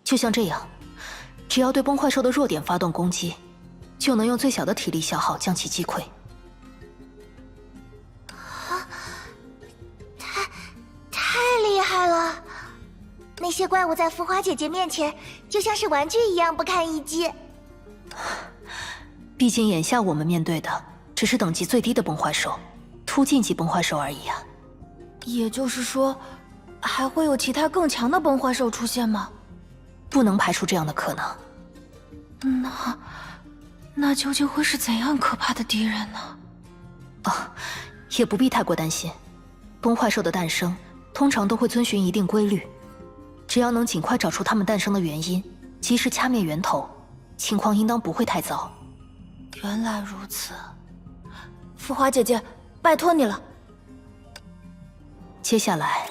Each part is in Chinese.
就像这样，只要对崩坏兽的弱点发动攻击，就能用最小的体力消耗将其击溃。太厉害了！那些怪物在浮华姐姐面前，就像是玩具一样不堪一击。毕竟眼下我们面对的只是等级最低的崩坏兽，突进级崩坏兽而已啊。也就是说，还会有其他更强的崩坏兽出现吗？不能排除这样的可能。那究竟会是怎样可怕的敌人呢？也不必太过担心。崩坏兽的诞生通常都会遵循一定规律，只要能尽快找出它们诞生的原因，及时掐灭源头，情况应当不会太糟。原来如此，浮华姐姐，拜托你了。接下来，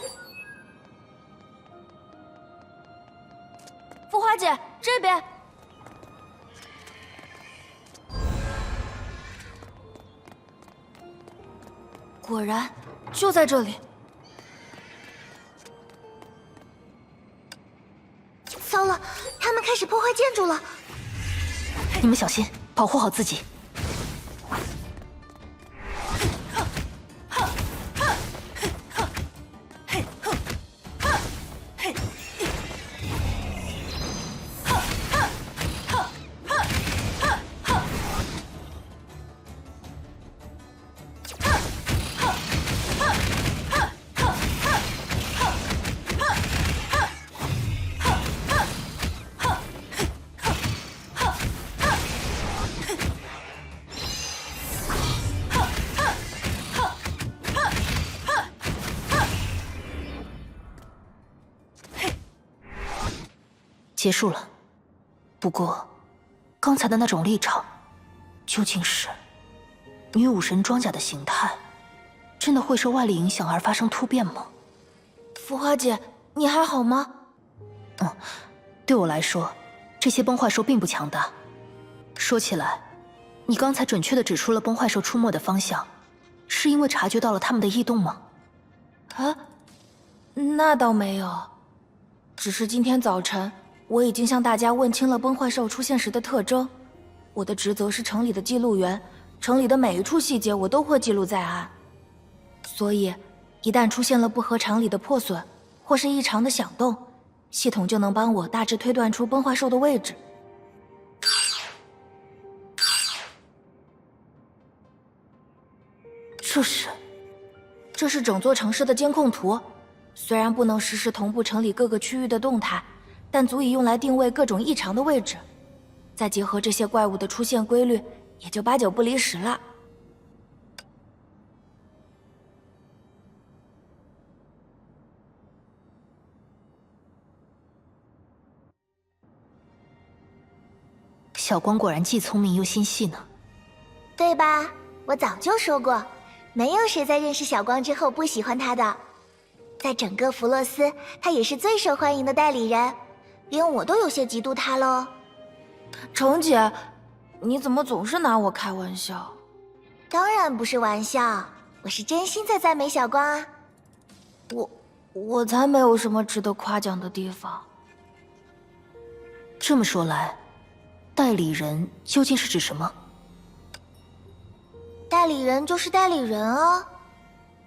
浮华姐这边。果然，就在这里。糟了，他们开始破坏建筑了！你们小心，保护好自己。结束了。不过，刚才的那种立场，究竟是女武神装甲的形态，真的会受外力影响而发生突变吗？浮华姐，你还好吗？对我来说，这些崩坏兽并不强大。说起来，你刚才准确地指出了崩坏兽出没的方向，是因为察觉到了它们的异动吗？那倒没有，只是今天早晨我已经向大家问清了崩坏兽出现时的特征。我的职责是城里的记录员，城里的每一处细节我都会记录在案。所以，一旦出现了不合常理的破损，或是异常的响动，系统就能帮我大致推断出崩坏兽的位置。这是整座城市的监控图，虽然不能实时同步城里各个区域的动态，但足以用来定位各种异常的位置。再结合这些怪物的出现规律，也就8、9不离10了。小光果然既聪明又心细呢。对吧？我早就说过，没有谁在认识小光之后不喜欢他的。在整个弗洛斯，他也是最受欢迎的代理人，连我都有些嫉妒他喽。程姐，你怎么总是拿我开玩笑？当然不是玩笑，我是真心在赞美小光啊。我才没有什么值得夸奖的地方。这么说来，代理人究竟是指什么？代理人就是代理人哦，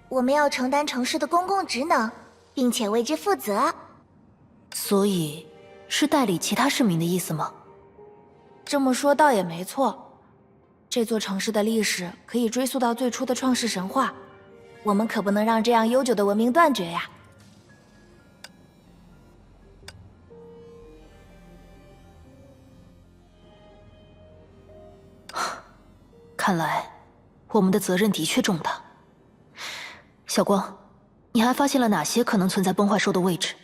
我们要承担城市的公共职能，并且为之负责。所以，是代理其他市民的意思吗？这么说倒也没错。这座城市的历史可以追溯到最初的创世神话，我们可不能让这样悠久的文明断绝呀。看来，我们的责任的确重大。小光，你还发现了哪些可能存在崩坏兽的位置？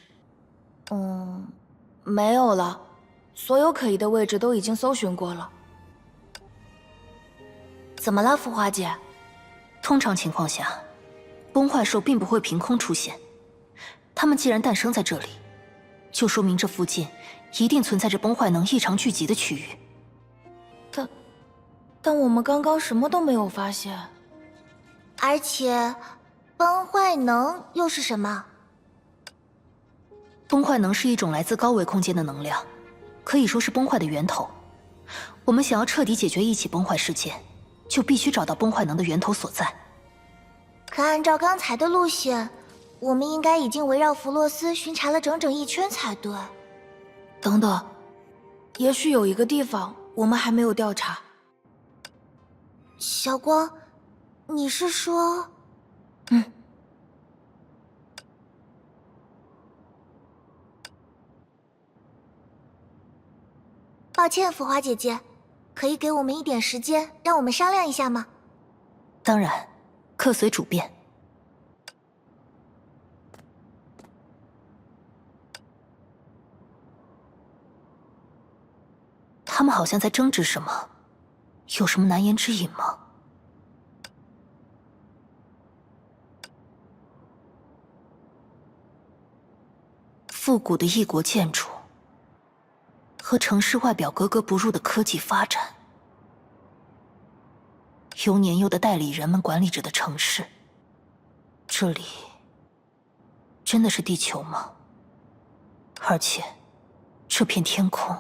没有了，所有可疑的位置都已经搜寻过了。怎么了，浮华姐？通常情况下，崩坏兽并不会凭空出现，它们既然诞生在这里，就说明这附近一定存在着崩坏能异常聚集的区域。但我们刚刚什么都没有发现。而且，崩坏能又是什么？崩坏能是一种来自高维空间的能量，可以说是崩坏的源头。我们想要彻底解决一起崩坏事件，就必须找到崩坏能的源头所在。可按照刚才的路线，我们应该已经围绕弗洛斯巡查了整整1圈才对。等等，也许有一个地方我们还没有调查。小光，你是说……抱歉，浮华姐姐，可以给我们一点时间，让我们商量一下吗？当然，客随主便。他们好像在争执什么，有什么难言之隐吗？复古的异国建筑和城市外表格格不入的科技发展，由年幼的代理人们管理着的城市，这里真的是地球吗？而且，这片天空……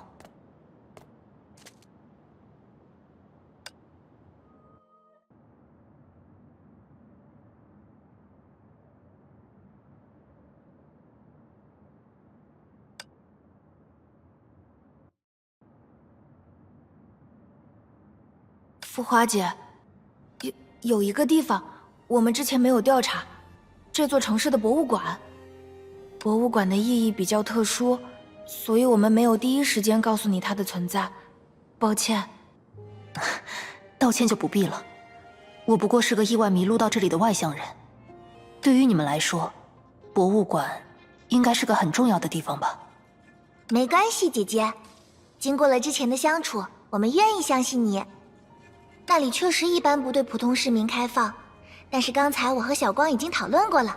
浮华姐，有一个地方我们之前没有调查，这座城市的博物馆。博物馆的意义比较特殊，所以我们没有第一时间告诉你它的存在，抱歉。道歉就不必了，我不过是个意外迷路到这里的外乡人。对于你们来说，博物馆应该是个很重要的地方吧？没关系，姐姐。经过了之前的相处，我们愿意相信你。那里确实一般不对普通市民开放，但是刚才我和小光已经讨论过了，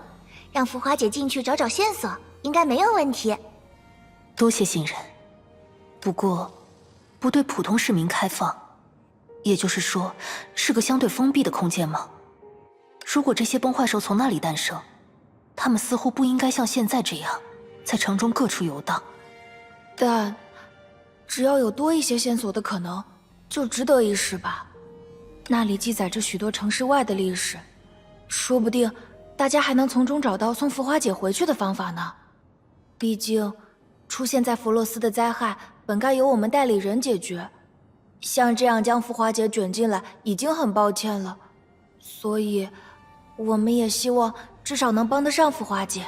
让浮华姐进去找找线索，应该没有问题。多谢信任。不过，不对普通市民开放，也就是说，是个相对封闭的空间吗？如果这些崩坏兽从那里诞生，它们似乎不应该像现在这样，在城中各处游荡。但，只要有多一些线索的可能，就值得一试吧。那里记载着许多城市外的历史，说不定大家还能从中找到送浮华姐回去的方法呢。毕竟，出现在弗洛斯的灾害本该由我们代理人解决，像这样将浮华姐卷进来已经很抱歉了，所以，我们也希望至少能帮得上浮华姐。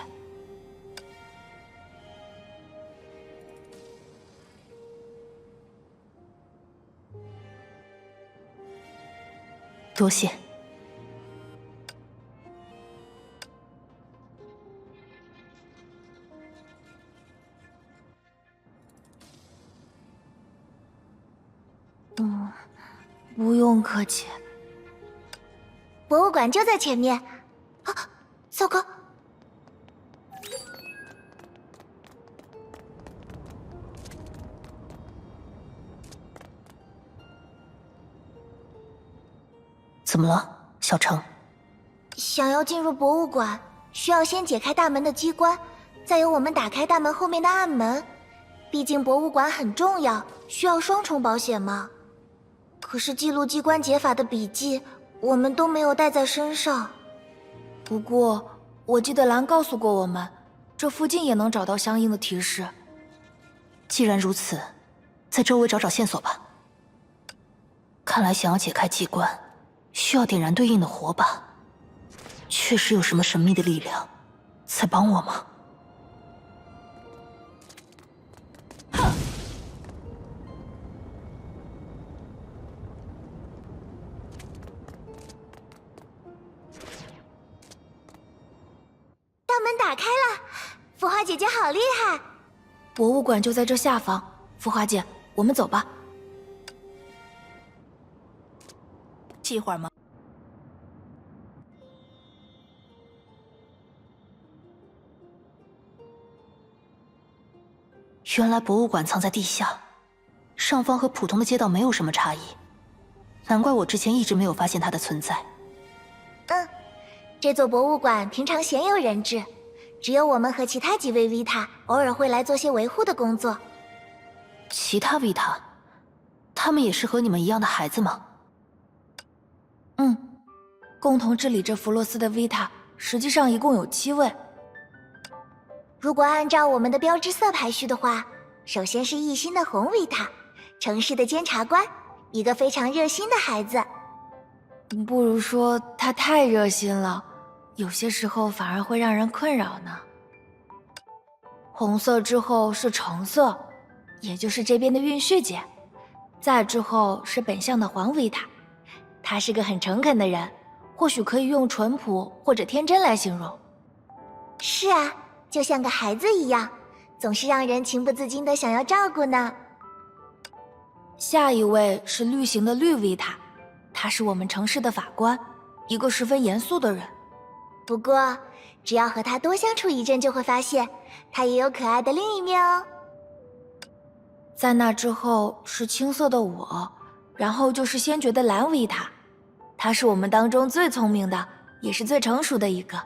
多谢。不用客气。博物馆就在前面。啊，糟糕！怎么了，小程？想要进入博物馆，需要先解开大门的机关，再由我们打开大门后面的暗门。毕竟博物馆很重要，需要双重保险嘛。可是记录机关解法的笔记，我们都没有带在身上。不过，我记得兰告诉过我们，这附近也能找到相应的提示。既然如此，在周围找找线索吧。看来想要解开机关，需要点燃对应的火把。确实有什么神秘的力量在帮我吗？大门打开了，浮华姐姐好厉害！博物馆就在这下方，浮华姐，我们走吧。一会儿吗？原来博物馆藏在地下，上方和普通的街道没有什么差异，难怪我之前一直没有发现它的存在。这座博物馆平常鲜有人至，只有我们和其他几位维塔偶尔会来做些维护的工作。其他维塔，他们也是和你们一样的孩子吗？共同治理着弗洛斯的维塔，实际上一共有7位。如果按照我们的标志色排序的话，首先是一心的红维塔，城市的监察官，一个非常热心的孩子。不如说他太热心了，有些时候反而会让人困扰呢。红色之后是橙色，也就是这边的运序姐。再之后是本相的黄维塔，他是个很诚恳的人，或许可以用淳朴或者天真来形容。是啊，就像个孩子一样，总是让人情不自禁的想要照顾呢。下一位是绿型的绿维塔，他是我们城市的法官，一个十分严肃的人。不过，只要和他多相处一阵，就会发现他也有可爱的另一面哦。在那之后是青色的我，然后就是先觉的蓝维塔，他是我们当中最聪明的，也是最成熟的一个。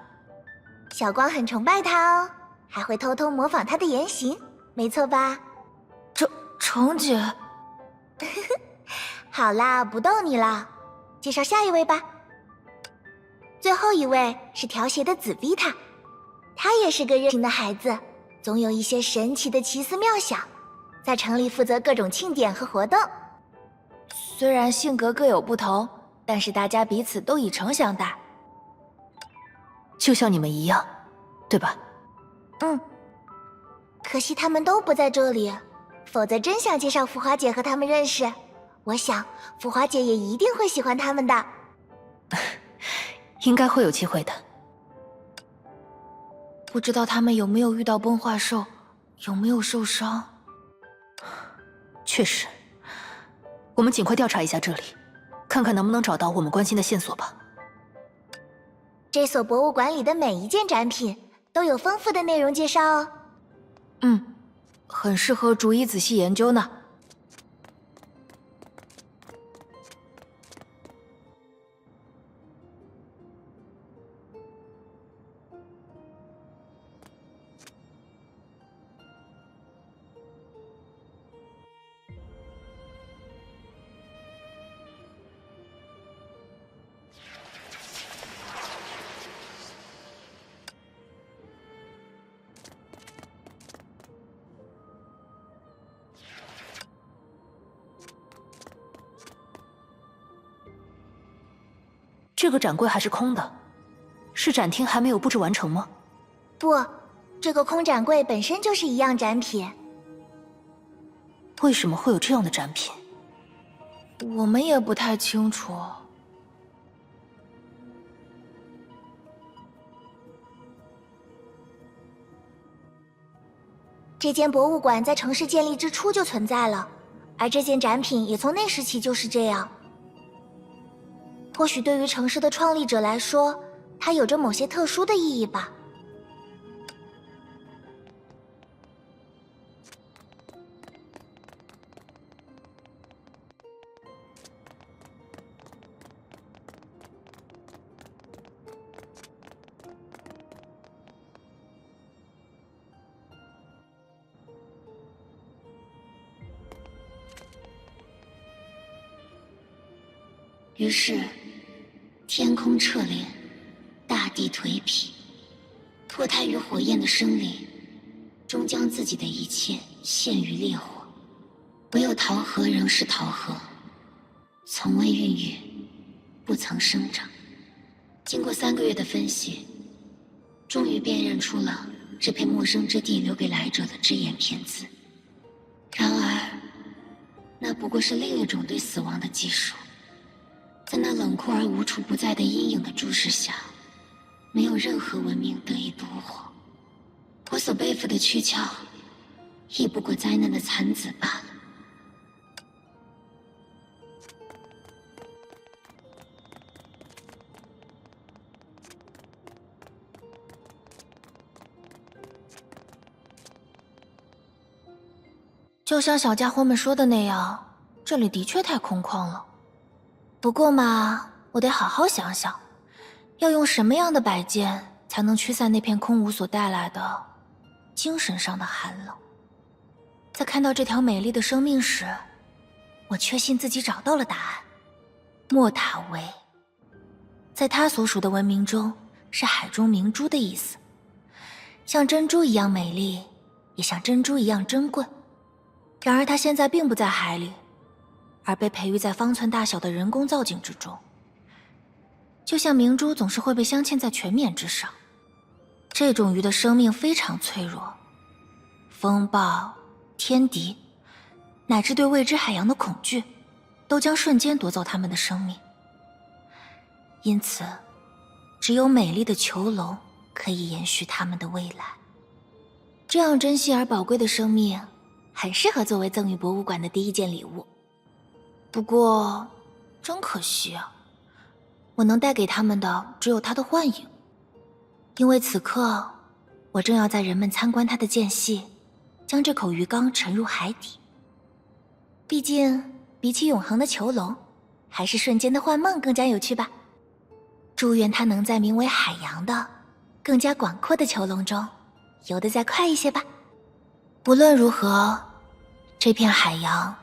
小光很崇拜他哦，还会偷偷模仿他的言行，没错吧？程姐，好啦，不逗你了，介绍下一位吧。最后一位是调鞋的紫维塔，他也是个热情的孩子，总有一些神奇的奇思妙想，在城里负责各种庆典和活动。虽然性格各有不同，但是大家彼此都以诚相待，就像你们一样，对吧？可惜他们都不在这里，否则真想介绍浮华姐和他们认识。我想浮华姐也一定会喜欢他们的。应该会有机会的。不知道他们有没有遇到崩坏兽，有没有受伤。确实，我们尽快调查一下这里，看看能不能找到我们关心的线索吧。这所博物馆里的每一件展品都有丰富的内容介绍哦。很适合逐一仔细研究呢。这个展柜还是空的，是展厅还没有布置完成吗？不，这个空展柜本身就是一样展品。为什么会有这样的展品？我们也不太清楚。这间博物馆在城市建立之初就存在了，而这件展品也从那时起就是这样。或许对于城市的创立者来说，它有着某些特殊的意义吧。于是，天空彻裂，大地颓圮，脱胎于火焰的生灵，终将自己的一切献于烈火。唯有桃核仍是桃核，从未孕育，不曾生长。经过3个月的分析，终于辨认出了这片陌生之地留给来者的只言片字。然而，那不过是另一种对死亡的技术。在那冷酷而无处不在的阴影的注视下，没有任何文明得以独活。我所背负的躯壳，亦不过灾难的残子罢了。就像小家伙们说的那样，这里的确太空旷了。不过嘛，我得好好想想，要用什么样的摆件才能驱散那片空无所带来的精神上的寒冷。在看到这条美丽的生命时，我确信自己找到了答案。莫塔维，在他所属的文明中是海中明珠的意思，像珍珠一样美丽，也像珍珠一样珍贵。然而它现在并不在海里，而被培育在方寸大小的人工造景之中。就像明珠总是会被镶嵌在泉冕之上，这种鱼的生命非常脆弱，风暴、天敌，乃至对未知海洋的恐惧，都将瞬间夺走它们的生命。因此，只有美丽的囚笼可以延续它们的未来。这样珍惜而宝贵的生命，很适合作为赠予博物馆的第一件礼物。不过，真可惜啊，我能带给他们的只有它的幻影。因为此刻，我正要在人们参观它的间隙，将这口鱼缸沉入海底。毕竟，比起永恒的囚笼，还是瞬间的幻梦更加有趣吧。祝愿它能在名为海洋的、更加广阔的囚笼中，游得再快一些吧。不论如何，这片海洋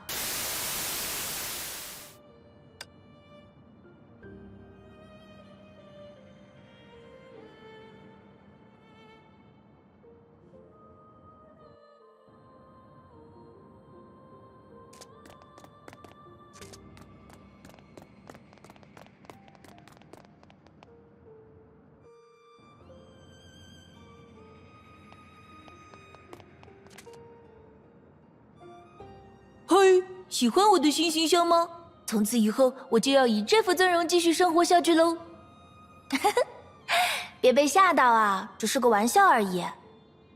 嘿，喜欢我的新形象吗？从此以后，我就要以这副尊容继续生活下去喽。别被吓到啊，只是个玩笑而已。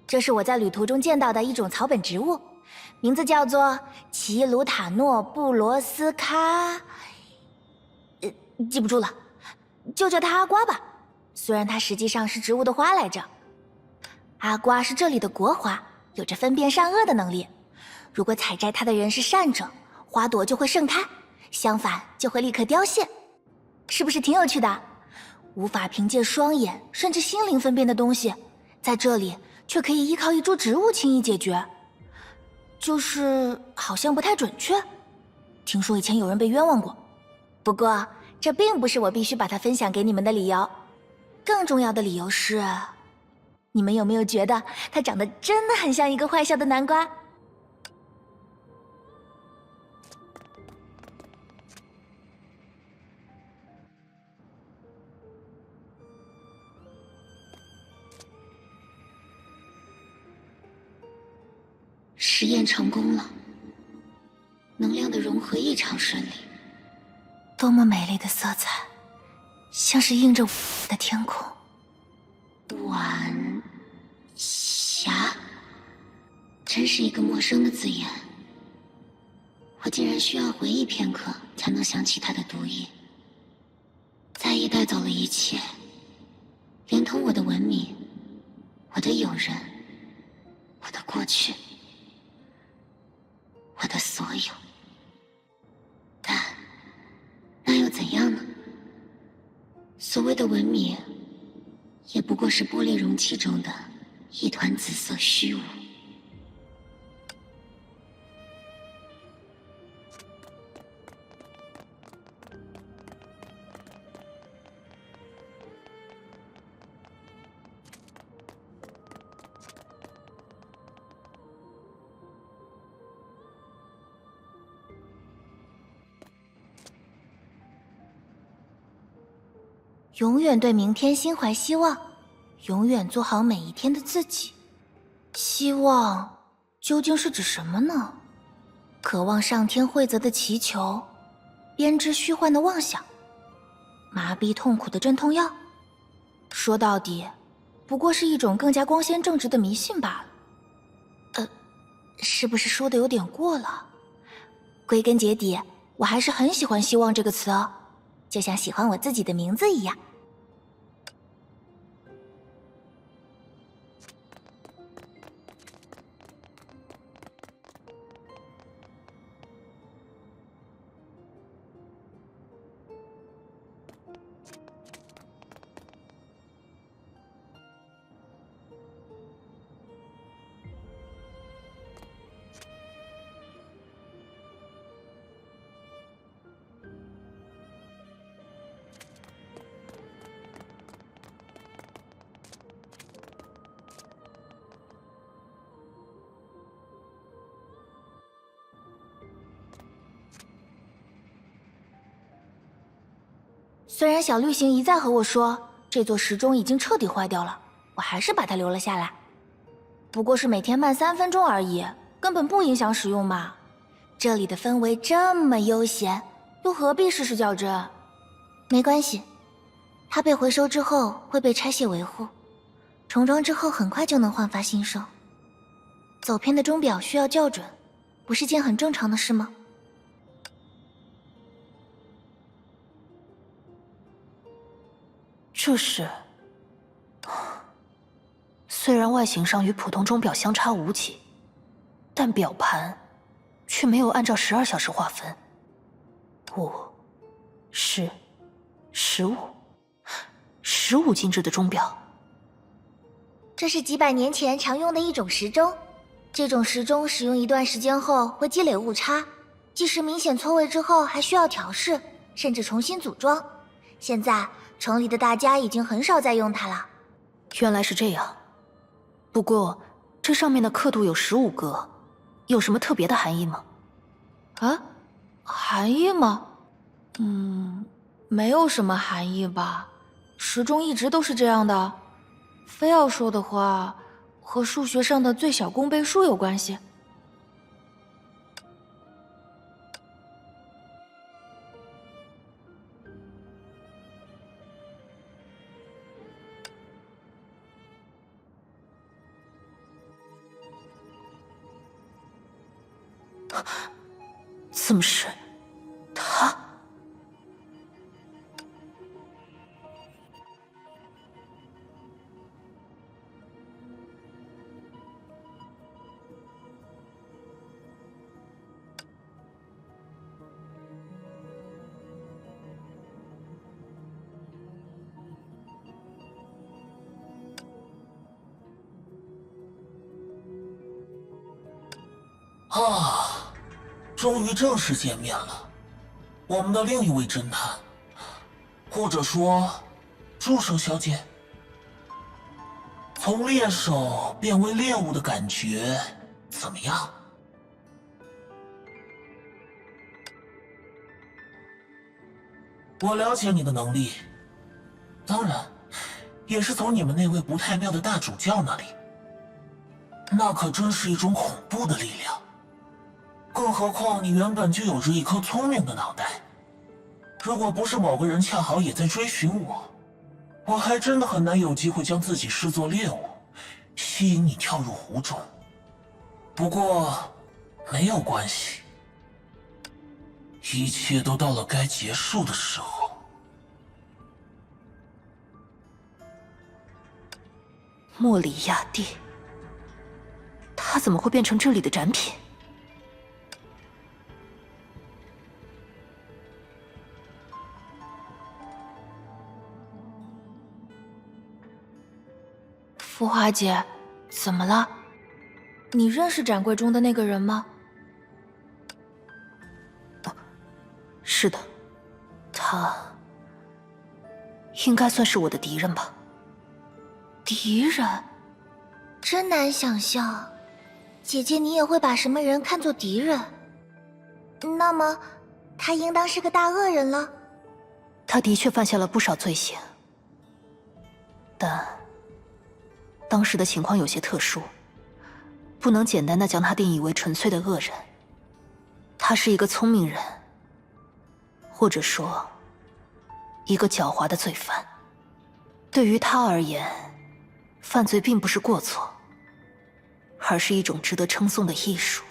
这是我在旅途中见到的一种草本植物，名字叫做奇鲁塔诺布罗斯卡，记不住了，就叫它阿瓜吧。虽然它实际上是植物的花来着。阿瓜是这里的国花，有着分辨善恶的能力。如果采摘它的人是善者，花朵就会盛开；相反，就会立刻凋谢。是不是挺有趣的？无法凭借双眼甚至心灵分辨的东西，在这里却可以依靠一株植物轻易解决。就是好像不太准确。听说以前有人被冤枉过，不过这并不是我必须把它分享给你们的理由。更重要的理由是，你们有没有觉得它长得真的很像一个坏笑的南瓜？实验成功了，能量的融合异常顺利。多么美丽的色彩，像是映着的天空。晚霞，真是一个陌生的字眼。我竟然需要回忆片刻才能想起它的读音。在意带走了一切，连同我的文明，我的友人，我的过去，我的所有。但那又怎样呢？所谓的文明，也不过是玻璃容器中的一团紫色虚无。永远对明天心怀希望，永远做好每一天的自己。希望究竟是指什么呢？渴望上天惠泽的祈求，编织虚幻的妄想，麻痹痛苦的镇痛药。说到底，不过是一种更加光鲜正直的迷信罢了。是不是说的有点过了？归根结底，我还是很喜欢希望这个词哦，就像喜欢我自己的名字一样。虽然小绿行一再和我说这座时钟已经彻底坏掉了，我还是把它留了下来。不过是每天慢3分钟而已，根本不影响使用嘛。这里的氛围这么悠闲，又何必事事较真？没关系，它被回收之后会被拆卸维护，重装之后很快就能焕发新生。走偏的钟表需要校准，不是件很正常的事吗？这是……虽然外形上与普通钟表相差无几，但表盘却没有按照12小时划分。5、10、15精致的钟表。这是几百年前常用的一种时钟，这种时钟使用一段时间后会积累误差，计时明显错位之后还需要调试，甚至重新组装。现在城里的大家已经很少再用它了。原来是这样。不过这上面的刻度有15个，有什么特别的含义吗？啊？含义吗？没有什么含义吧。时钟一直都是这样的。非要说的话，和数学上的最小公倍数有关系。怎么是他？啊，终于正式见面了，我们的另一位侦探，或者说助手小姐。从猎手变为猎物的感觉怎么样？我了解你的能力，当然，也是从你们那位不太妙的大主教那里。那可真是一种恐怖的力量。更何况你原本就有着一颗聪明的脑袋，如果不是某个人恰好也在追寻我，我还真的很难有机会将自己视作猎物，吸引你跳入湖中。不过，没有关系，一切都到了该结束的时候。莫里亚蒂，他怎么会变成这里的展品？浮华姐，怎么了？你认识展柜中的那个人吗？是的，他应该算是我的敌人吧。敌人？真难想象，姐姐你也会把什么人看作敌人？那么，他应当是个大恶人了。他的确犯下了不少罪行，但当时的情况有些特殊，不能简单的将他定义为纯粹的恶人。他是一个聪明人，或者说，一个狡猾的罪犯。对于他而言，犯罪并不是过错，而是一种值得称颂的艺术。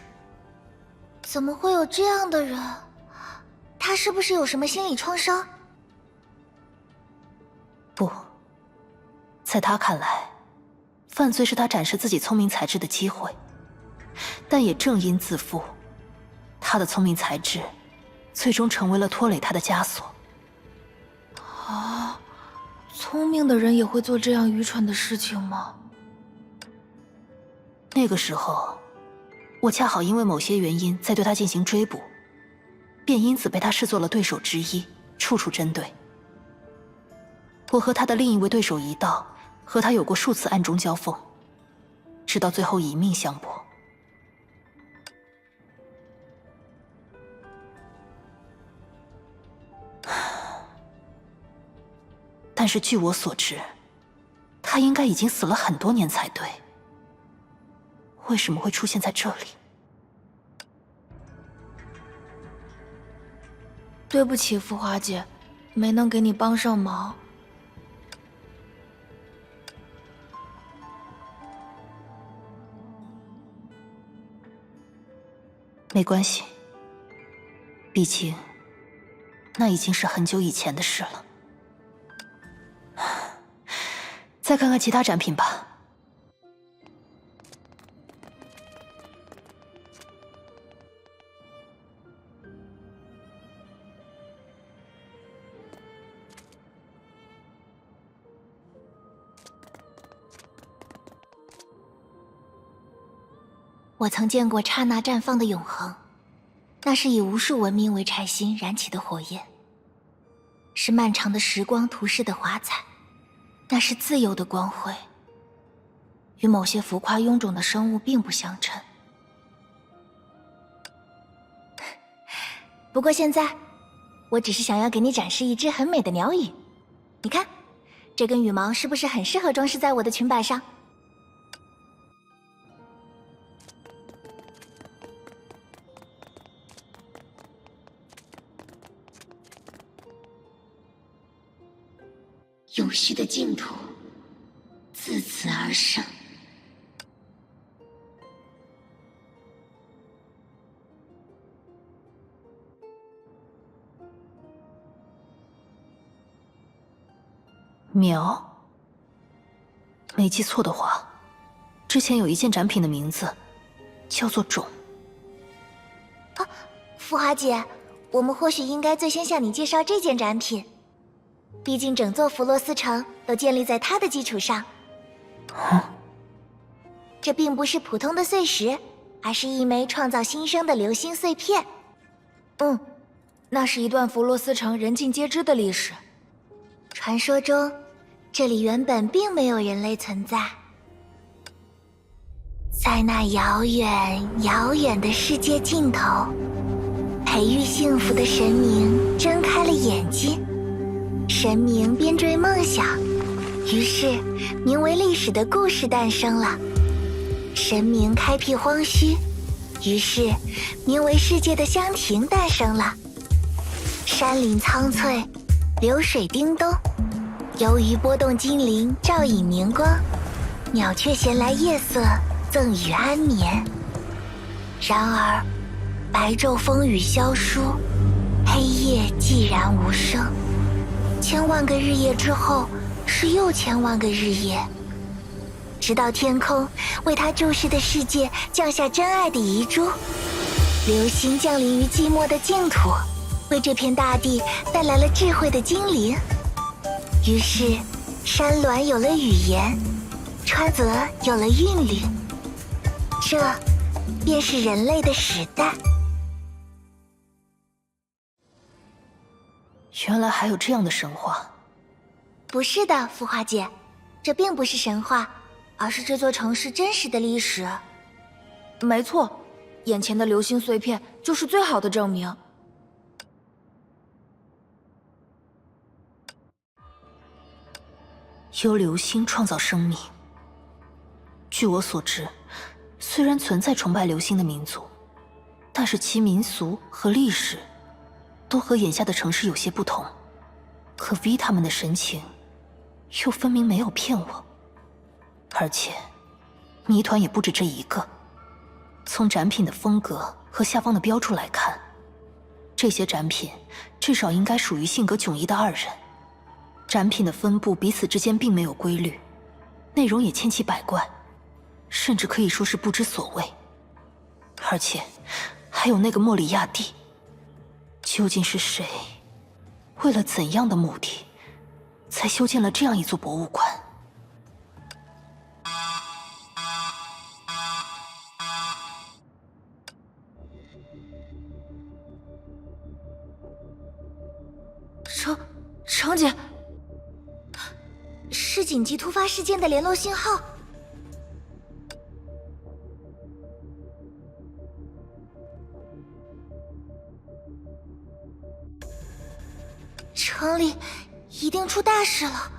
怎么会有这样的人？他是不是有什么心理创伤？不，在他看来，犯罪是他展示自己聪明才智的机会，但也正因自负，他的聪明才智最终成为了拖累他的枷锁。啊，聪明的人也会做这样愚蠢的事情吗？那个时候，我恰好因为某些原因在对他进行追捕，便因此被他视作了对手之一，处处针对。我和他的另一位对手一道，和他有过数次暗中交锋，直到最后以命相搏。但是据我所知，他应该已经死了很多年才对。为什么会出现在这里？对不起，浮华姐，没能给你帮上忙。没关系，毕竟那已经是很久以前的事了。再看看其他展品吧。我曾见过刹那绽放的永恒，那是以无数文明为柴心燃起的火焰，是漫长的时光涂饰的华彩，那是自由的光辉，与某些浮夸臃肿的生物并不相称。不过现在，我只是想要给你展示一只很美的鸟羽，你看，这根羽毛是不是很适合装饰在我的裙摆上？有序的净土自此而生。苗，没记错的话，之前有一件展品的名字叫做种。浮华姐，我们或许应该最先向你介绍这件展品，毕竟整座弗洛斯城都建立在它的基础上。这并不是普通的碎石，而是一枚创造新生的流星碎片。那是一段弗洛斯城人尽皆知的历史。传说中，这里原本并没有人类存在。在那遥远遥远的世界尽头，培育幸福的神明睁开了眼睛。神明编缀梦想，于是名为历史的故事诞生了。神明开辟荒墟，于是名为世界的香亭诞生了。山林苍翠，流水叮咚，游鱼波动，精灵照影明光，鸟雀衔来夜色，赠予安眠。然而，白昼风雨消疏，黑夜寂然无声。千万个日夜之后，是又千万个日夜，直到天空为他注视的世界降下真爱的遗珠，流星降临于寂寞的净土，为这片大地带来了智慧的精灵。于是，山峦有了语言，川泽有了韵律，这便是人类的时代。原来还有这样的神话。不是的，浮华姐，这并不是神话，而是这座城市真实的历史。没错，眼前的流星碎片就是最好的证明。由流星创造生命。据我所知，虽然存在崇拜流星的民族，但是其民俗和历史都和眼下的城市有些不同。可 V 他们的神情又分明没有骗我，而且谜团也不止这一个。从展品的风格和下方的标注来看，这些展品至少应该属于性格迥异的二人。展品的分布彼此之间并没有规律，内容也千奇百怪，甚至可以说是不知所谓。而且还有那个莫里亚蒂，究竟是谁？为了怎样的目的，才修建了这样一座博物馆？程姐，是紧急突发事件的联络信号。城里一定出大事了。